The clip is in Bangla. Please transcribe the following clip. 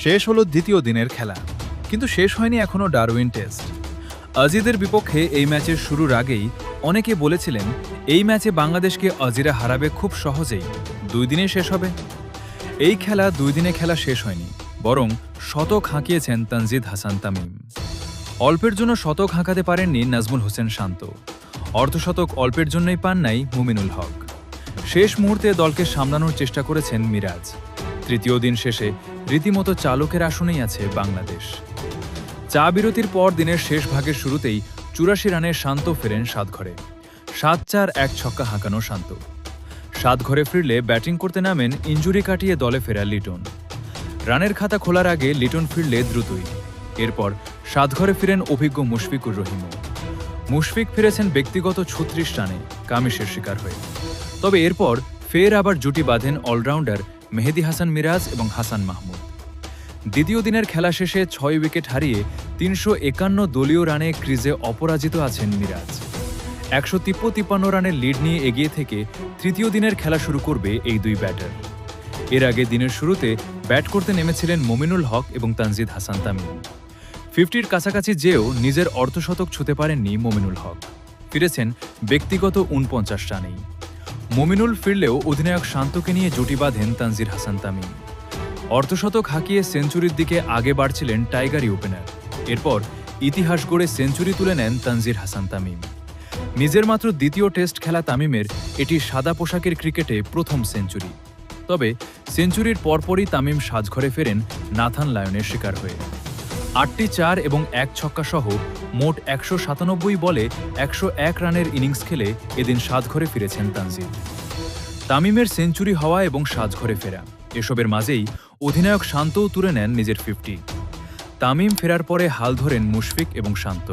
শেষ হলো দ্বিতীয় দিনের খেলা, কিন্তু শেষ হয়নি এখনও ডারউইন টেস্ট। অজিদের বিপক্ষে এই ম্যাচের শুরুর আগেই অনেকে বলেছিলেন এই ম্যাচে বাংলাদেশকে অজিরা হারাবে খুব সহজেই, 2 দিনে শেষ হবে। এই খেলা 2 দিনে খেলা শেষ হয়নি, বরং শতক হাঁকিয়েছেন তানজিদ হাসান তামিম। অল্পের জন্য শতক হাঁকাতে পারেননি নাজমুল হোসেন শান্ত, অর্ধশতক অল্পের জন্যই পান নাই মুমিনুল হক। শেষ মুহূর্তে দলকে সামলানোর চেষ্টা করেছেন মিরাজ। তৃতীয় দিন শেষে রীতিমতো চালকের আসনেই আছে বাংলাদেশ। চা বিরতির পর দিনের শেষ ভাগের শুরুতেই ৮৪ রানে শান্ত ফেরেন সাতঘরে। ৭-৪ ১ ছক্কা হাঁকানো শান্ত। সাতঘরে ফিরলে ব্যাটিং করতে নামেন ইনজুরি কাটিয়ে দলে ফেরা লিটন। রানের খাতা খোলার আগে লিটন ফিরলে দ্রুতই। এরপর সাতঘরে ফিরেন অভিজ্ঞ মুশফিকুর রহিমও। মুশফিক ফিরেছেন ব্যক্তিগত ৩৬ রানে কামিশের শিকার হয়ে। তবে এরপর ফের আবার জুটি বাঁধেন অলরাউন্ডার মেহেদী হাসান মিরাজ এবং হাসান মাহমুদ। দ্বিতীয় দিনের খেলা শেষে ৬ উইকেট হারিয়ে ৩৫১ দলীয় রানে ক্রিজে অপরাজিত আছেন মিরাজ। ১৫৩ রানের লিড নিয়ে এগিয়ে থেকে তৃতীয় দিনের খেলা শুরু করবে এই দুই ব্যাটার। এর আগে দিনের শুরুতে ব্যাট করতে নেমেছিলেন মুমিনুল হক এবং তানজিদ হাসান তামিম। 50-র কাছাকাছি যেও নিজের অর্ধশতক ছুঁতে পারেননি মুমিনুল হক, ফিরেছেন ব্যক্তিগত ৪৯ রানেই। মুমিনুল ফিরলেও অধিনায়ক শান্তকে নিয়ে জুটি বাঁধেন তানজিদ হাসান তামিম। অর্ধশতক হাঁকিয়ে সেঞ্চুরির দিকে আগে বাড়ছিলেন টাইগারি ওপেনার। এরপর ইতিহাস গড়ে সেঞ্চুরি তুলে নেন তানজিদ হাসান তামিম। নিজের মাত্র দ্বিতীয় টেস্ট খেলা তামিমের এটি সাদা পোশাকের ক্রিকেটে প্রথম সেঞ্চুরি। তবে সেঞ্চুরির পরপরই তামিম সাজঘরে ফেরেন নাথান লায়নের শিকার হয়ে। ৮টি ৪ এবং ১ ছক্কা সহ মোট ১৯৭ বলে ১০১ রানের ইনিংস খেলে এদিন সাজঘরে ফিরেছেন তানজিদ। তামিমের সেঞ্চুরি হওয়া এবং সাজঘরে ফেরা, এসবের মাঝেই অধিনায়ক শান্তও তুলে নেন নিজের 50। তামিম ফেরার পরে হাল ধরেন মুশফিক এবং শান্ত।